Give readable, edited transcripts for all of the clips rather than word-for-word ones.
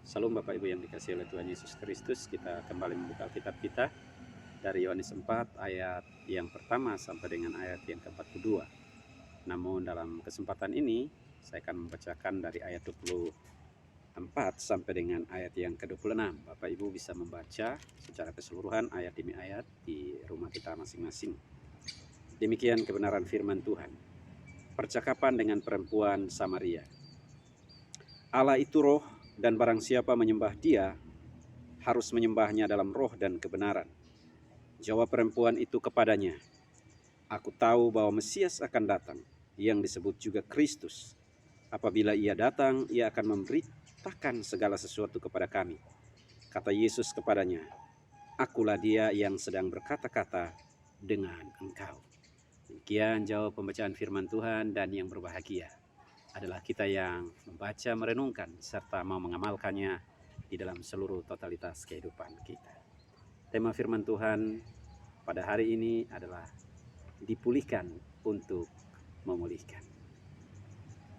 Salam Bapak Ibu yang dikasihi oleh Tuhan Yesus Kristus. Kita kembali membuka Alkitab kita dari Yohanes 4 ayat yang pertama sampai dengan ayat yang ke-42. Namun dalam kesempatan ini saya akan membacakan dari ayat 24 sampai dengan ayat yang ke-26. Bapak Ibu bisa membaca secara keseluruhan ayat demi ayat di rumah kita masing-masing. Demikian kebenaran firman Tuhan. Percakapan dengan perempuan Samaria. Allah itu roh, dan barang siapa menyembah Dia harus menyembahnya dalam roh dan kebenaran. Jawab perempuan itu kepadanya, "Aku tahu bahwa Mesias akan datang, yang disebut juga Kristus. Apabila ia datang, ia akan memberitakan segala sesuatu kepada kami." Kata Yesus kepadanya, "Akulah Dia yang sedang berkata-kata dengan engkau." Demikian jawab pembacaan firman Tuhan, dan yang berbahagia adalah kita yang membaca, merenungkan, serta mau mengamalkannya di dalam seluruh totalitas kehidupan kita. Tema firman Tuhan pada hari ini adalah dipulihkan untuk memulihkan.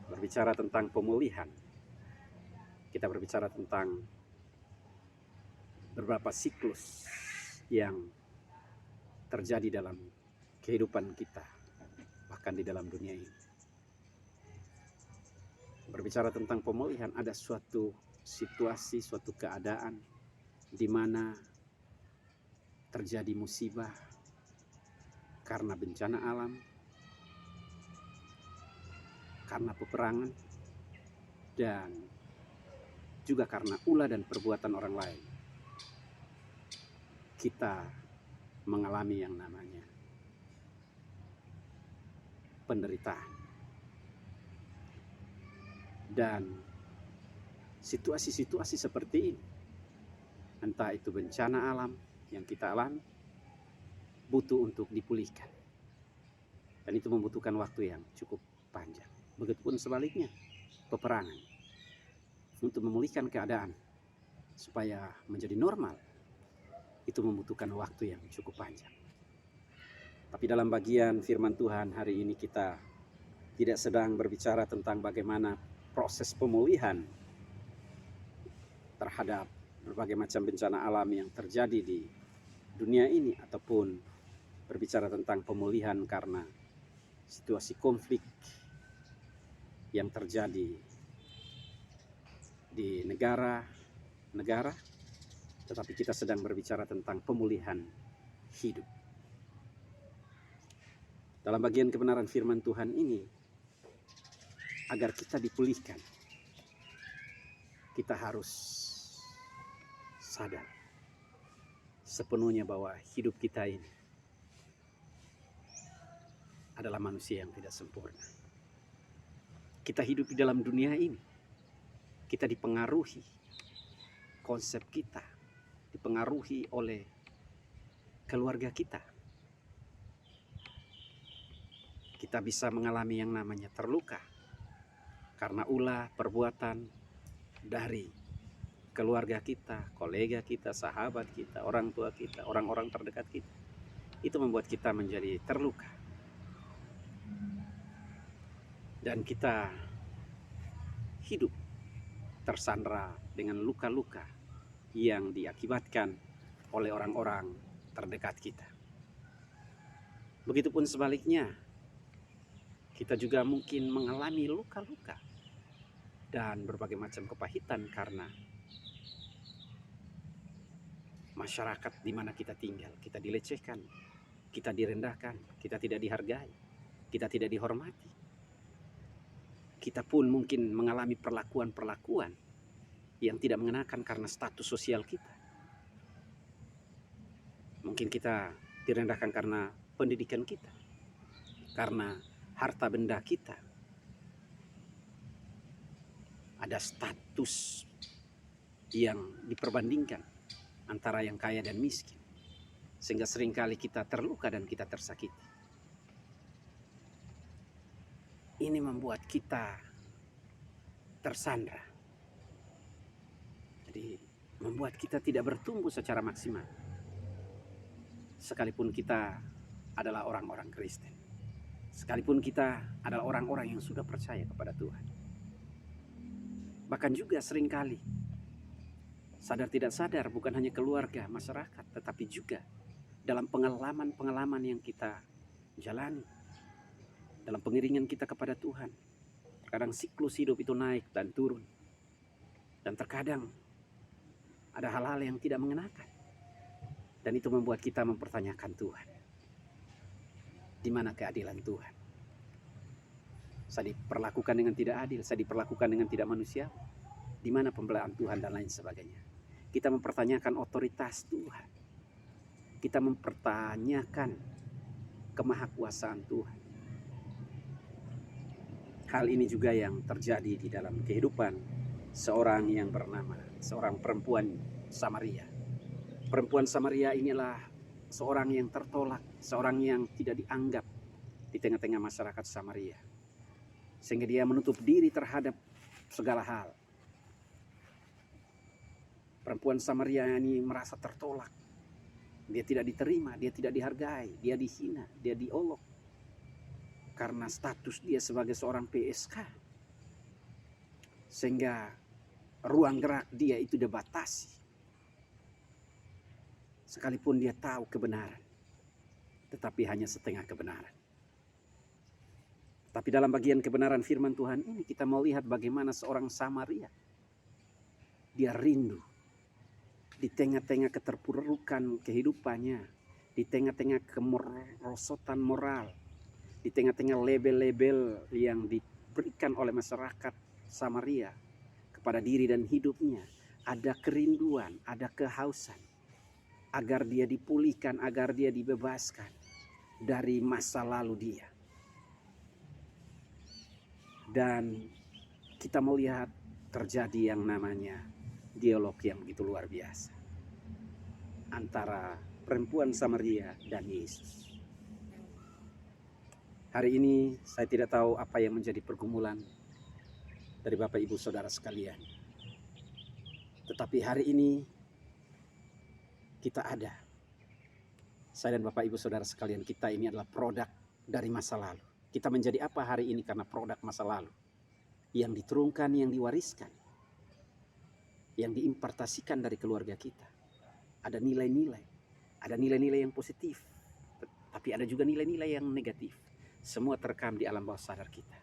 Berbicara tentang pemulihan, kita berbicara tentang beberapa siklus yang terjadi dalam kehidupan kita, bahkan di dalam dunia ini. Berbicara tentang pemulihan, ada suatu situasi, suatu keadaan di mana terjadi musibah karena bencana alam, karena peperangan, dan juga karena ulah dan perbuatan orang lain. Kita mengalami yang namanya penderitaan. Dan situasi-situasi seperti ini, entah itu bencana alam yang kita alami, butuh untuk dipulihkan. Dan itu membutuhkan waktu yang cukup panjang. Begitupun sebaliknya, peperangan. Untuk memulihkan keadaan supaya menjadi normal, itu membutuhkan waktu yang cukup panjang. Tapi dalam bagian firman Tuhan hari ini kita tidak sedang berbicara tentang bagaimana proses pemulihan terhadap berbagai macam bencana alam yang terjadi di dunia ini, ataupun berbicara tentang pemulihan karena situasi konflik yang terjadi di negara-negara, tetapi kita sedang berbicara tentang pemulihan hidup. Dalam bagian kebenaran firman Tuhan ini, agar kita dipulihkan, kita harus sadar sepenuhnya bahwa hidup kita ini adalah manusia yang tidak sempurna. Kita hidup di dalam dunia ini, kita dipengaruhi, konsep kita dipengaruhi oleh keluarga kita. Kita bisa mengalami yang namanya terluka karena ulah perbuatan dari keluarga kita, kolega kita, sahabat kita, orang tua kita, orang-orang terdekat kita. Itu membuat kita menjadi terluka. Dan kita hidup tersandra dengan luka-luka yang diakibatkan oleh orang-orang terdekat kita. Begitupun sebaliknya, kita juga mungkin mengalami luka-luka dan berbagai macam kepahitan karena masyarakat di mana kita tinggal, kita dilecehkan, kita direndahkan, kita tidak dihargai, kita tidak dihormati. Kita pun mungkin mengalami perlakuan-perlakuan yang tidak mengenakan karena status sosial kita. Mungkin kita direndahkan karena pendidikan kita, karena harta benda kita. Ada status yang diperbandingkan antara yang kaya dan miskin, sehingga seringkali kita terluka dan kita tersakiti. Ini membuat kita tersandra. Jadi membuat kita tidak bertumbuh secara maksimal. Sekalipun kita adalah orang-orang Kristen, sekalipun kita adalah orang-orang yang sudah percaya kepada Tuhan. Bahkan juga seringkali Sadar tidak sadar, bukan hanya keluarga, masyarakat, tetapi juga dalam pengalaman-pengalaman yang kita jalani, dalam pengiringan kita kepada Tuhan. Kadang siklus hidup itu naik dan turun. Dan terkadang ada hal-hal yang tidak mengenakan. Dan itu membuat kita mempertanyakan Tuhan. Di mana keadilan Tuhan? Saya diperlakukan dengan tidak adil, saya diperlakukan dengan tidak manusiawi. Di mana pembelaan Tuhan dan lain sebagainya. Kita mempertanyakan otoritas Tuhan. Kita mempertanyakan kemahakuasaan Tuhan. Hal ini juga yang terjadi di dalam kehidupan seorang yang bernama, seorang perempuan Samaria. Perempuan Samaria inilah seorang yang tertolak, seorang yang tidak dianggap di tengah-tengah masyarakat Samaria. Sehingga dia menutup diri terhadap segala hal. Perempuan Samaria ini merasa tertolak. Dia tidak diterima, dia tidak dihargai, dia dihina, dia diolok. Karena status dia sebagai seorang PSK. Sehingga ruang gerak dia itu dibatasi. Sekalipun dia tahu kebenaran, tetapi hanya setengah kebenaran. Tapi dalam bagian kebenaran firman Tuhan ini kita mau lihat bagaimana seorang Samaria. Dia rindu. Di tengah-tengah keterpurukan kehidupannya, di tengah-tengah kemerosotan moral, di tengah-tengah label-label yang diberikan oleh masyarakat Samaria kepada diri dan hidupnya, ada kerinduan, ada kehausan agar dia dipulihkan, agar dia dibebaskan dari masa lalu dia. Dan kita melihat terjadi yang namanya dialog yang begitu luar biasa antara perempuan Samaria dan Yesus. Hari ini saya tidak tahu apa yang menjadi pergumulan dari Bapak Ibu Saudara sekalian. Tetapi hari ini kita ada. Saya dan Bapak Ibu Saudara sekalian, kita ini adalah produk dari masa lalu. Kita menjadi apa hari ini karena produk masa lalu. Yang diturunkan, yang diwariskan. Yang diimpartasikan dari keluarga kita. Ada nilai-nilai. Ada nilai-nilai yang positif. Tapi ada juga nilai-nilai yang negatif. Semua terekam di alam bawah sadar kita.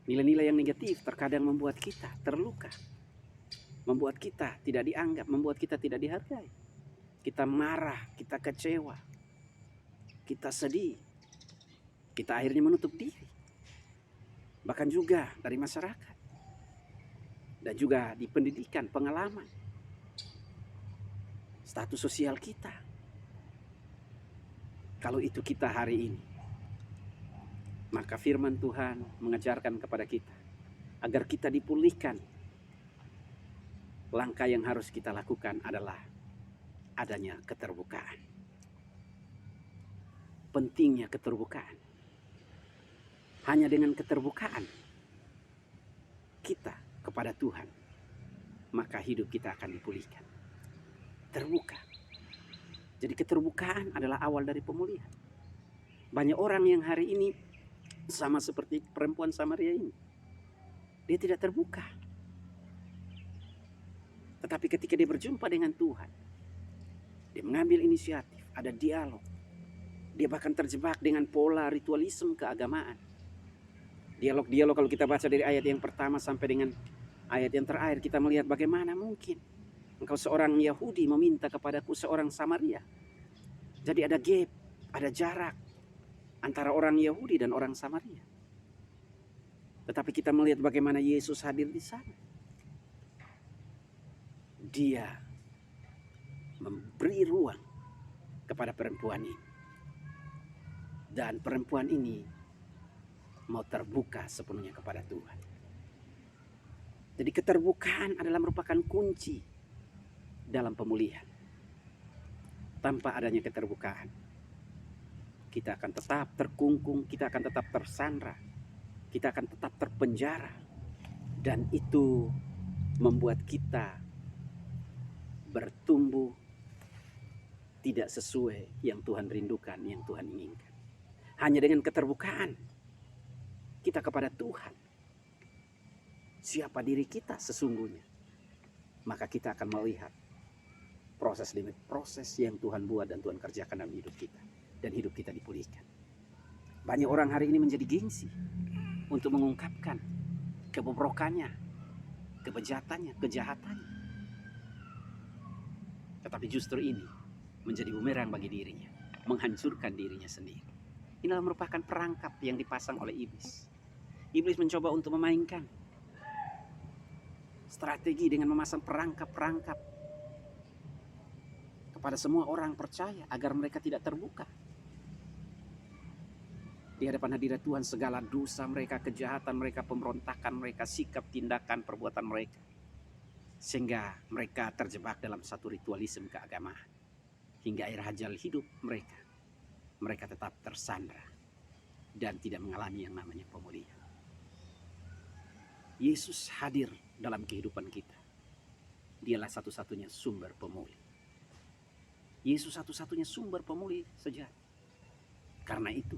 Nilai-nilai yang negatif terkadang membuat kita terluka. Membuat kita tidak dianggap. Membuat kita tidak dihargai. Kita marah, kita kecewa. Kita sedih. Kita akhirnya menutup diri. Bahkan juga dari masyarakat. Dan juga di pendidikan, pengalaman. Status sosial kita. Kalau itu kita hari ini. Maka firman Tuhan mengajarkan kepada kita. Agar kita dipulihkan. Langkah yang harus kita lakukan adalah adanya keterbukaan. Pentingnya keterbukaan. Hanya dengan keterbukaan kita kepada Tuhan, maka hidup kita akan dipulihkan. Terbuka. Jadi keterbukaan adalah awal dari pemulihan. Banyak orang yang hari ini sama seperti perempuan Samaria ini. Dia tidak terbuka. Tetapi ketika dia berjumpa dengan Tuhan, dia mengambil inisiatif, ada dialog. Dia bahkan terjebak dengan pola ritualisme keagamaan. Dialog-dialog kalau kita baca dari ayat yang pertama sampai dengan ayat yang terakhir, kita melihat bagaimana mungkin engkau seorang Yahudi meminta kepadaku seorang Samaria. Jadi ada gap, ada jarak antara orang Yahudi dan orang Samaria. Tetapi kita melihat bagaimana Yesus hadir di sana. Dia memberi ruang kepada perempuan ini. Dan perempuan ini mau terbuka sepenuhnya kepada Tuhan. Jadi keterbukaan adalah merupakan kunci dalam pemulihan. Tanpa adanya keterbukaan, kita akan tetap terkungkung, kita akan tetap tersandra, kita akan tetap terpenjara. Dan itu membuat kita bertumbuh tidak sesuai yang Tuhan rindukan, yang Tuhan inginkan. Hanya dengan keterbukaan kita kepada Tuhan, siapa diri kita sesungguhnya, maka kita akan melihat proses demi proses yang Tuhan buat dan Tuhan kerjakan dalam hidup kita, dan hidup kita dipulihkan. Banyak orang hari ini menjadi gengsi untuk mengungkapkan kebobrokannya, kebejatannya, kejahatannya. Tetapi justru ini menjadi bumerang bagi dirinya, menghancurkan dirinya sendiri. Inilah merupakan perangkap yang dipasang oleh iblis. Iblis mencoba untuk memainkan strategi dengan memasang perangkap-perangkap kepada semua orang percaya agar mereka tidak terbuka di hadapan hadirat Tuhan segala dosa mereka, kejahatan mereka, pemberontakan mereka, sikap, tindakan, perbuatan mereka, sehingga mereka terjebak dalam satu ritualisme keagamaan hingga akhir ajal hidup mereka tetap tersandra dan tidak mengalami yang namanya pemulihan. Yesus hadir dalam kehidupan kita. Dialah satu-satunya sumber pemulih. Yesus satu-satunya sumber pemulih sejati. Karena itu,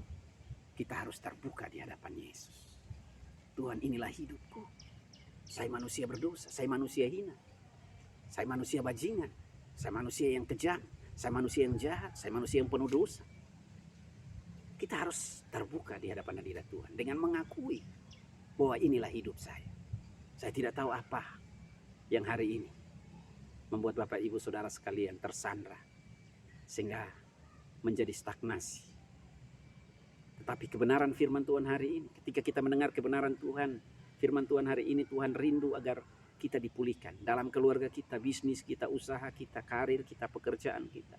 kita harus terbuka di hadapan Yesus. Tuhan, inilah hidupku. Saya manusia berdosa, saya manusia hina. Saya manusia bajingan, saya manusia yang kejam, saya manusia yang jahat, saya manusia yang penuh dosa. Kita harus terbuka di hadapan hadirat Tuhan dengan mengakui bahwa inilah hidup saya. Saya tidak tahu apa yang hari ini membuat Bapak Ibu Saudara sekalian tersandra sehingga menjadi stagnasi. Tetapi kebenaran firman Tuhan hari ini, ketika kita mendengar kebenaran Tuhan, firman Tuhan hari ini, Tuhan rindu agar kita dipulihkan dalam keluarga kita, bisnis kita, usaha kita, karir kita, pekerjaan kita,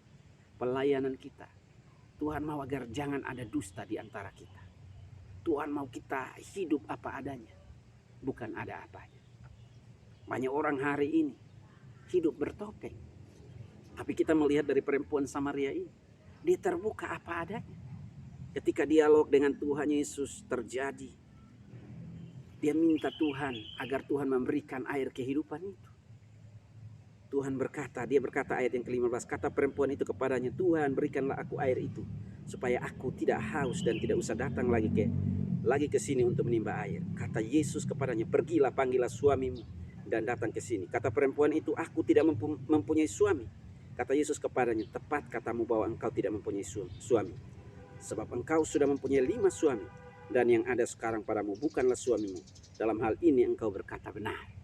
pelayanan kita. Tuhan mau agar jangan ada dusta di antara kita. Tuhan mau kita hidup apa adanya, bukan ada apanya. Banyak orang hari ini hidup bertopeng. Tapi kita melihat dari perempuan Samaria ini, dia terbuka apa adanya. Ketika dialog dengan Tuhan Yesus terjadi, dia minta Tuhan agar Tuhan memberikan air kehidupan itu. Tuhan berkata, dia berkata ayat yang ke-15, kata perempuan itu kepadanya, Tuhan berikanlah aku air itu, supaya aku tidak haus dan tidak usah datang lagi ke sini untuk menimba air. Kata Yesus kepadanya, pergilah, panggillah suamimu dan datang ke sini. Kata perempuan itu, aku tidak mempunyai suami. Kata Yesus kepadanya, tepat katamu bahwa engkau tidak mempunyai suami. Sebab engkau sudah mempunyai 5 suami, dan yang ada sekarang padamu bukanlah suamimu. Dalam hal ini engkau berkata benar.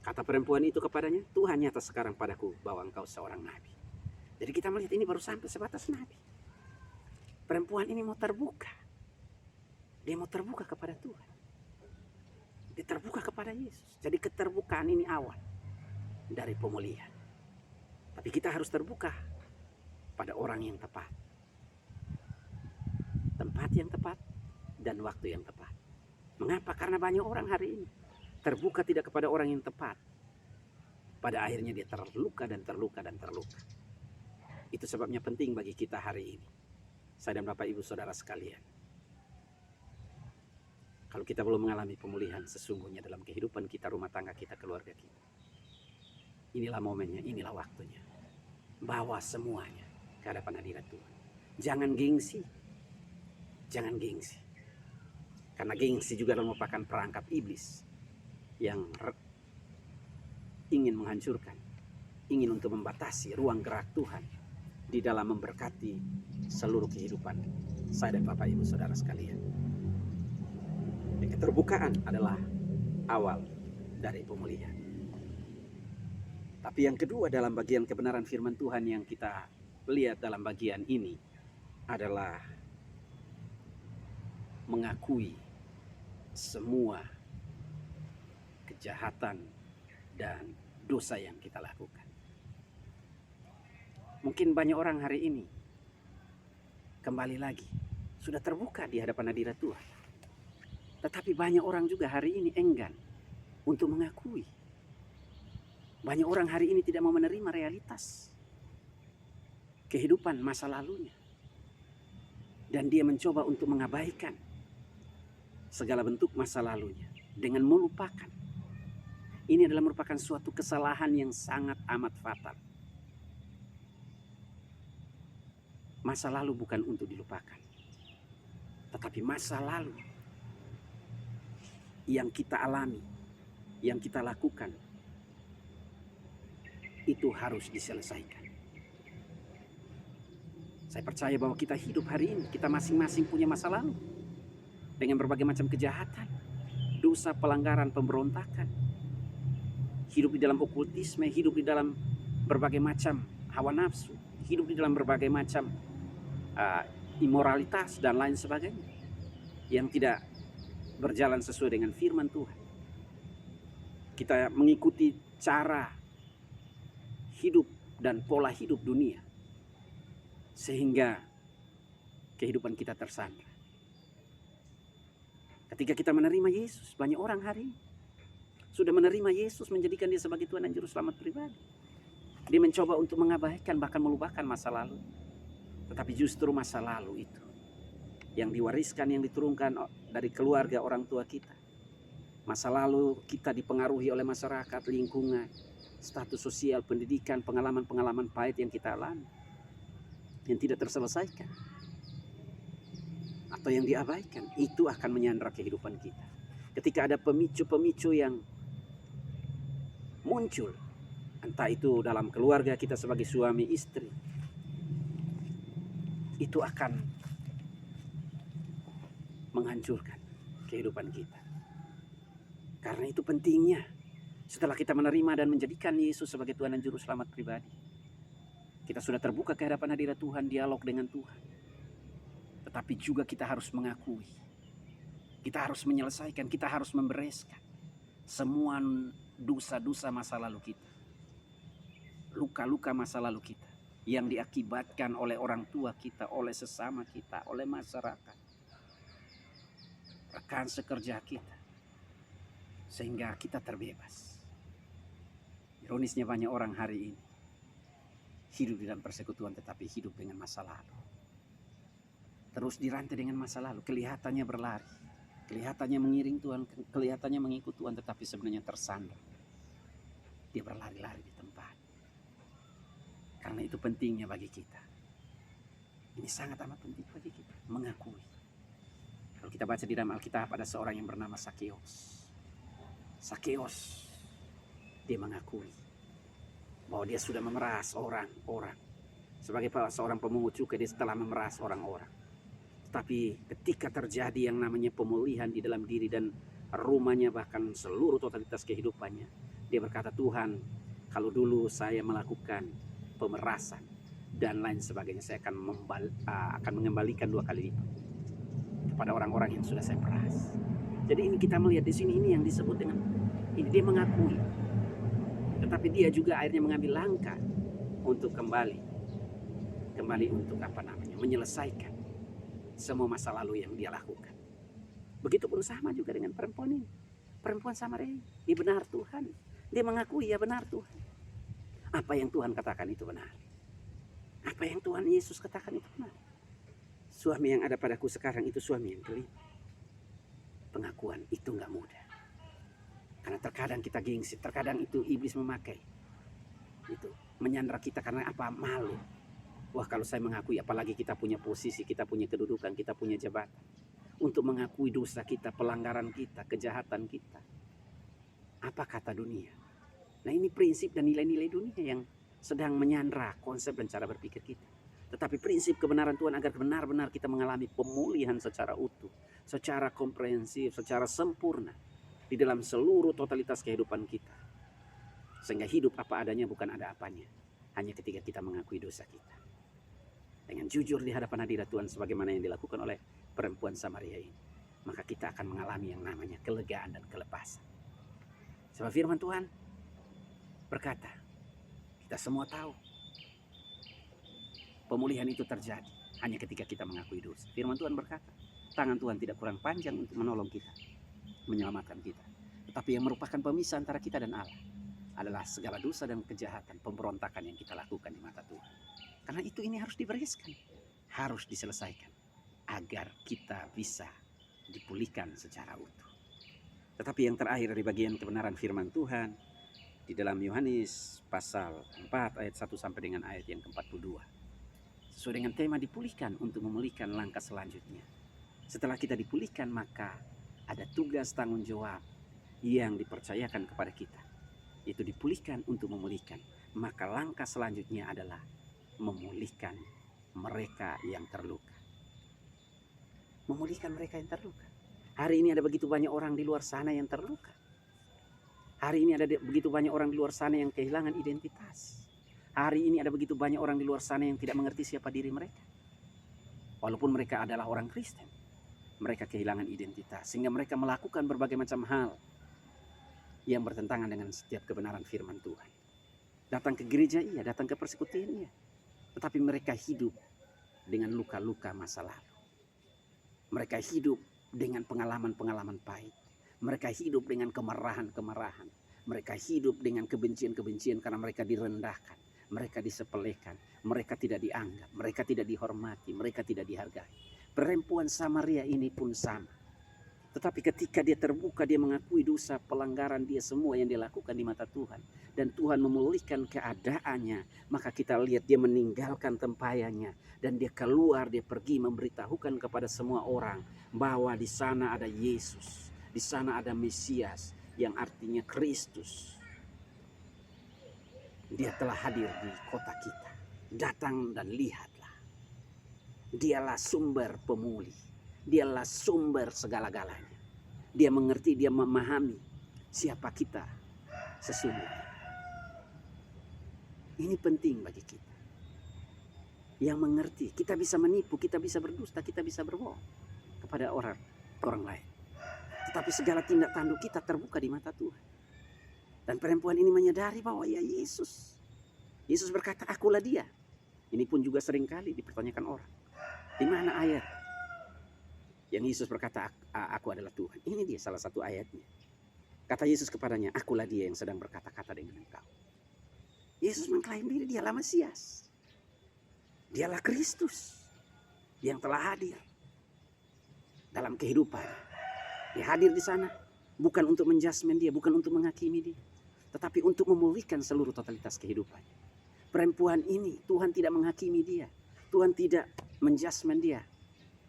Kata perempuan itu kepadanya, Tuhan nyata sekarang padaku bahwa engkau seorang nabi. Jadi kita melihat ini baru sampai sebatas nabi. Perempuan ini mau terbuka. Dia mau terbuka kepada Tuhan. Dia terbuka kepada Yesus. Jadi keterbukaan ini awal dari pemulihan. Tapi kita harus terbuka pada orang yang tepat. Tempat yang tepat dan waktu yang tepat. Mengapa? Karena banyak orang hari ini terbuka tidak kepada orang yang tepat. Pada akhirnya dia terluka dan terluka dan terluka. Itu sebabnya penting bagi kita hari ini. Saya dan Bapak Ibu Saudara sekalian. Kalau kita belum mengalami pemulihan sesungguhnya dalam kehidupan kita, rumah tangga kita, keluarga kita. Inilah momennya, inilah waktunya. Bawa semuanya ke hadapan hadirat Tuhan. Jangan gengsi. Jangan gengsi. Karena gengsi juga merupakan perangkap iblis yang ingin menghancurkan, ingin untuk membatasi ruang gerak Tuhan di dalam memberkati seluruh kehidupan saya dan Bapak Ibu Saudara sekalian. Keterbukaan adalah awal dari pemulihan. Tapi yang kedua dalam bagian kebenaran firman Tuhan yang kita lihat dalam bagian ini adalah mengakui semua kejahatan dan dosa yang kita lakukan. Mungkin banyak orang hari ini kembali lagi sudah terbuka di hadapan hadirat Tuhan. Tetapi banyak orang juga hari ini enggan untuk mengakui. Banyak orang hari ini tidak mau menerima realitas kehidupan masa lalunya. Dan dia mencoba untuk mengabaikan segala bentuk masa lalunya dengan melupakan. Ini adalah merupakan suatu kesalahan yang sangat amat fatal. Masa lalu bukan untuk dilupakan. Tetapi masa lalu yang kita alami, yang kita lakukan, itu harus diselesaikan. Saya percaya bahwa kita hidup hari ini, kita masing-masing punya masa lalu dengan berbagai macam kejahatan, dosa, pelanggaran, pemberontakan, hidup di dalam okultisme, hidup di dalam berbagai macam hawa nafsu, hidup di dalam berbagai macam imoralitas dan lain sebagainya yang tidak berjalan sesuai dengan firman Tuhan. Kita mengikuti cara hidup dan pola hidup dunia sehingga kehidupan kita tersandra. Ketika kita menerima Yesus, banyak orang hari ini sudah menerima Yesus, menjadikan dia sebagai Tuhan dan Juru Selamat pribadi. Dia mencoba untuk mengabaikan, bahkan melupakan masa lalu. Tetapi justru masa lalu itu yang diwariskan, yang diturunkan dari keluarga orang tua kita. Masa lalu kita dipengaruhi oleh masyarakat, lingkungan, status sosial, pendidikan, pengalaman-pengalaman pahit yang kita alami, yang tidak terselesaikan atau yang diabaikan, itu akan menyandra kehidupan kita. Ketika ada pemicu-pemicu yang muncul, entah itu dalam keluarga kita sebagai suami istri, itu akan menghancurkan kehidupan kita. Karena itu pentingnya setelah kita menerima dan menjadikan Yesus sebagai Tuhan dan Juru Selamat pribadi, kita sudah terbuka ke hadapan hadirat Tuhan, dialog dengan Tuhan. Tetapi juga kita harus mengakui, kita harus menyelesaikan, kita harus membereskan semua dosa-dosa masa lalu kita, luka-luka masa lalu kita yang diakibatkan oleh orang tua kita, oleh sesama kita, oleh masyarakat, rekan sekerja kita, sehingga kita terbebas. Ironisnya banyak orang hari ini hidup di dalam persekutuan tetapi hidup dengan masa lalu. Terus dirantai dengan masa lalu, kelihatannya berlari, kelihatannya mengiring Tuhan, kelihatannya mengikut Tuhan, tetapi sebenarnya tersandar. Dia berlari-lari di tempat. Karena itu pentingnya bagi kita. Ini sangat amat penting bagi kita, mengakui. Kalau kita baca di dalam Alkitab, ada seorang yang bernama Sakeus. Sakeus, dia mengakui bahwa dia sudah memeras orang-orang. Sebagai seorang pemungut cukai, dia telah memeras orang-orang. Tapi ketika terjadi yang namanya pemulihan di dalam diri dan rumahnya, bahkan seluruh totalitas kehidupannya, dia berkata, Tuhan, kalau dulu saya melakukan pemerasan dan lain sebagainya, saya akan mengembalikan 2 kali lipat kepada orang-orang yang sudah saya peras. Jadi ini kita melihat di sini, ini yang disebut dengan ini, dia mengakui. Tetapi dia juga akhirnya mengambil langkah untuk kembali untuk menyelesaikan semua masa lalu yang dia lakukan. Begitupun sama juga dengan perempuan ini, perempuan Samaria. Dia benar Tuhan, dia mengakui, ya benar Tuhan, apa yang Tuhan katakan itu benar, apa yang Tuhan Yesus katakan itu benar. Suami yang ada padaku sekarang itu suami yang kelima. Pengakuan itu nggak mudah, karena terkadang kita gengsi, terkadang itu iblis memakai itu menyandra kita karena apa? Malu. Wah, kalau saya mengakui, apalagi kita punya posisi, kita punya kedudukan, kita punya jabatan, untuk mengakui dosa kita, pelanggaran kita, kejahatan kita, apa kata dunia? Nah, ini prinsip dan nilai-nilai dunia yang sedang menyandra konsep dan cara berpikir kita. Tetapi prinsip kebenaran Tuhan agar benar-benar kita mengalami pemulihan secara utuh, secara komprehensif, secara sempurna di dalam seluruh totalitas kehidupan kita, sehingga hidup apa adanya, bukan ada apanya, hanya ketika kita mengakui dosa kita dengan jujur di hadapan hadirat Tuhan, sebagaimana yang dilakukan oleh perempuan Samaria ini, maka kita akan mengalami yang namanya kelegaan dan kelepasan. Sebab firman Tuhan berkata, kita semua tahu pemulihan itu terjadi hanya ketika kita mengakui dosa. Firman Tuhan berkata, tangan Tuhan tidak kurang panjang untuk menolong kita, menyelamatkan kita, tetapi yang merupakan pemisah antara kita dan Allah adalah segala dosa dan kejahatan, pemberontakan yang kita lakukan di mata Tuhan. Karena itu ini harus dibereskan, harus diselesaikan, agar kita bisa dipulihkan secara utuh. Tetapi yang terakhir dari bagian kebenaran firman Tuhan, di dalam Yohanes pasal 4 ayat 1 sampai dengan ayat yang ke-42. Sesuai dengan tema dipulihkan untuk memulihkan langkah selanjutnya. Setelah kita dipulihkan, maka ada tugas tanggung jawab yang dipercayakan kepada kita, yaitu dipulihkan untuk memulihkan, maka langkah selanjutnya adalah memulihkan mereka yang terluka. Memulihkan mereka yang terluka. Hari ini ada begitu banyak orang di luar sana yang terluka. Hari ini ada begitu banyak orang di luar sana yang kehilangan identitas. Hari ini ada begitu banyak orang di luar sana yang tidak mengerti siapa diri mereka. Walaupun mereka adalah orang Kristen, mereka kehilangan identitas. Sehingga mereka melakukan berbagai macam hal yang bertentangan dengan setiap kebenaran firman Tuhan. Datang ke gereja iya, datang ke persekutuan iya. Tetapi mereka hidup dengan luka-luka masa lalu. Mereka hidup dengan pengalaman-pengalaman pahit. Mereka hidup dengan kemarahan-kemarahan. Mereka hidup dengan kebencian-kebencian karena mereka direndahkan. Mereka disepelekan, mereka tidak dianggap, mereka tidak dihormati, mereka tidak dihargai. Perempuan Samaria ini pun sama. Tetapi ketika dia terbuka, dia mengakui dosa pelanggaran dia semua yang dia lakukan di mata Tuhan. Dan Tuhan memulihkan keadaannya. Maka kita lihat dia meninggalkan tempayannya. Dan dia keluar, dia pergi memberitahukan kepada semua orang bahwa di sana ada Yesus. Di sana ada Mesias yang artinya Kristus. Dia telah hadir di kota kita. Datang dan lihatlah. Dialah sumber pemulih. Dialah sumber segala-galanya. Dia mengerti, dia memahami siapa kita sesungguhnya. Ini penting bagi kita. Yang mengerti, kita bisa menipu, kita bisa berdusta, kita bisa berbohong kepada orang lain. Tetapi segala tindak tanduk kita terbuka di mata Tuhan. Dan perempuan ini menyadari bahwa ya Yesus. Yesus berkata, akulah dia. Ini pun juga seringkali dipertanyakan orang. Di mana ayat yang Yesus berkata, aku adalah Tuhan? Ini dia salah satu ayatnya. Kata Yesus kepadanya, akulah dia yang sedang berkata-kata dengan engkau. Yesus mengklaim diri, dialah Mesias. Dialah Kristus yang telah hadir dalam kehidupan. Dia hadir di sana bukan untuk menjudgment dia, bukan untuk menghakimi dia, tetapi untuk memulihkan seluruh totalitas kehidupan. Perempuan ini Tuhan tidak menghakimi dia, Tuhan tidak menjudgment dia.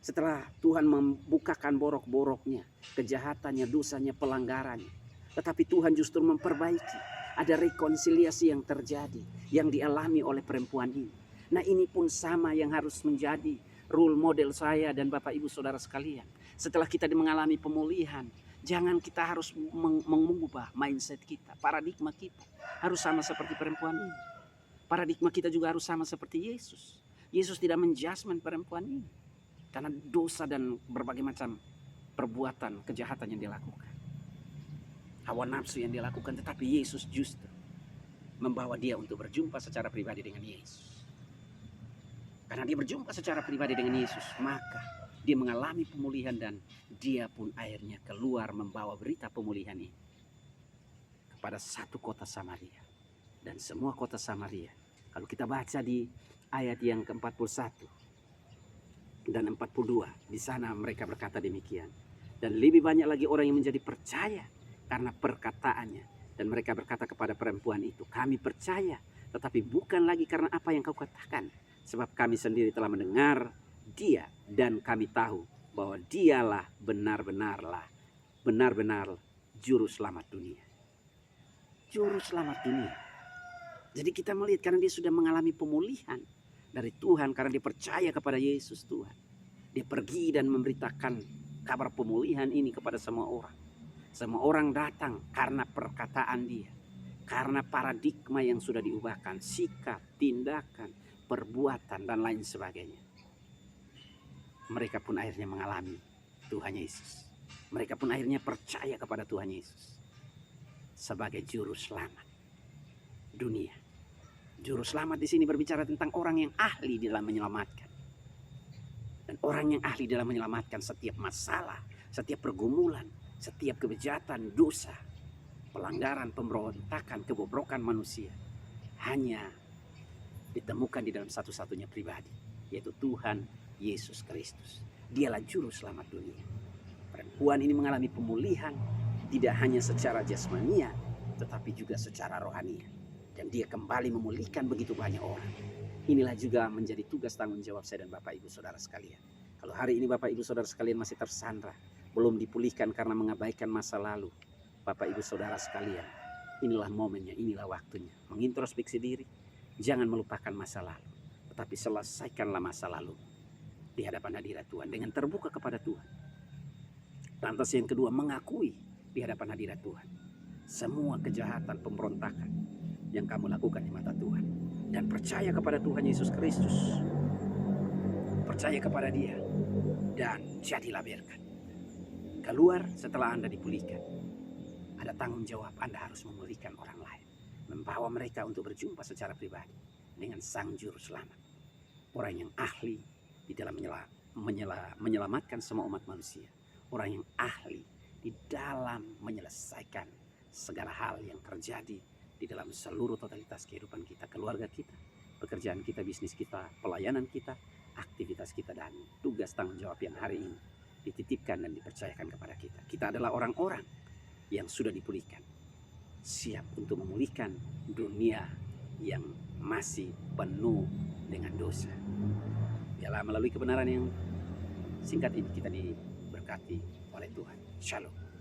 Setelah Tuhan membukakan borok-boroknya, kejahatannya, dosanya, pelanggarannya, tetapi Tuhan justru memperbaiki. Ada rekonsiliasi yang terjadi, yang dialami oleh perempuan ini. Nah, ini pun sama yang harus menjadi role model saya dan Bapak Ibu Saudara sekalian. Setelah kita mengalami pemulihan, jangan kita harus mengubah mindset kita, paradigma kita. Harus sama seperti perempuan ini. Paradigma kita juga harus sama seperti Yesus. Yesus tidak menjudgment perempuan ini karena dosa dan berbagai macam perbuatan kejahatan yang dilakukan. Hawa nafsu yang dilakukan, tetapi Yesus justru membawa dia untuk berjumpa secara pribadi dengan Yesus. Karena dia berjumpa secara pribadi dengan Yesus, maka dia mengalami pemulihan dan dia pun akhirnya keluar membawa berita pemulihan ini kepada satu kota Samaria. Dan semua kota Samaria, kalau kita baca di ayat yang ke-41 dan 42, di sana mereka berkata demikian. Dan lebih banyak lagi orang yang menjadi percaya karena perkataannya. Dan mereka berkata kepada perempuan itu, kami percaya, tetapi bukan lagi karena apa yang kau katakan. Sebab kami sendiri telah mendengar dia dan kami tahu bahwa dialah benar-benar juru selamat dunia. Juru selamat dunia. Jadi kita melihat karena dia sudah mengalami pemulihan dari Tuhan, karena dia percaya kepada Yesus Tuhan. Dia pergi dan memberitakan kabar pemulihan ini kepada semua orang. Semua orang datang karena perkataan dia. Karena paradigma yang sudah diubahkan, sikap, tindakan, perbuatan dan lain sebagainya. Mereka pun akhirnya mengalami Tuhan Yesus. Mereka pun akhirnya percaya kepada Tuhan Yesus sebagai juru selamat dunia. Juru selamat di sini berbicara tentang orang yang ahli dalam menyelamatkan. Dan orang yang ahli dalam menyelamatkan setiap masalah, setiap pergumulan, setiap kejahatan, dosa, pelanggaran, pemberontakan, kebobrokan manusia hanya ditemukan di dalam satu-satunya pribadi, yaitu Tuhan Yesus Kristus. Dialah juru selamat dunia. Perempuan ini mengalami pemulihan tidak hanya secara jasmania, tetapi juga secara rohania. Dan dia kembali memulihkan begitu banyak orang. Inilah juga menjadi tugas tanggung jawab saya dan Bapak Ibu Saudara sekalian. Kalau hari ini Bapak Ibu Saudara sekalian masih tersandra, belum dipulihkan karena mengabaikan masa lalu, Bapak Ibu Saudara sekalian, inilah momennya, inilah waktunya. Mengintrospeksi diri, jangan melupakan masa lalu, tetapi selesaikanlah masa lalu di hadapan hadirat Tuhan dengan terbuka kepada Tuhan. Lantas yang kedua, mengakui di hadapan hadirat Tuhan semua kejahatan, pemberontakan yang kamu lakukan di mata Tuhan, dan percaya kepada Tuhan Yesus Kristus. Percaya kepada Dia dan jadilah berkat. Keluar setelah Anda dipulihkan, ada tanggung jawab Anda harus memulihkan orang lain, membawa mereka untuk berjumpa secara pribadi dengan Sang Juru Selamat, orang yang ahli di dalam menyelamatkan semua umat manusia, orang yang ahli di dalam menyelesaikan segala hal yang terjadi di dalam seluruh totalitas kehidupan kita, keluarga kita, pekerjaan kita, bisnis kita, pelayanan kita, aktivitas kita, dan tugas tanggung jawab yang hari ini dititipkan dan dipercayakan kepada kita. Kita adalah orang-orang yang sudah dipulihkan, siap untuk memulihkan dunia yang masih penuh dengan dosa. Biarlah melalui kebenaran yang singkat ini kita diberkati oleh Tuhan. Shalom.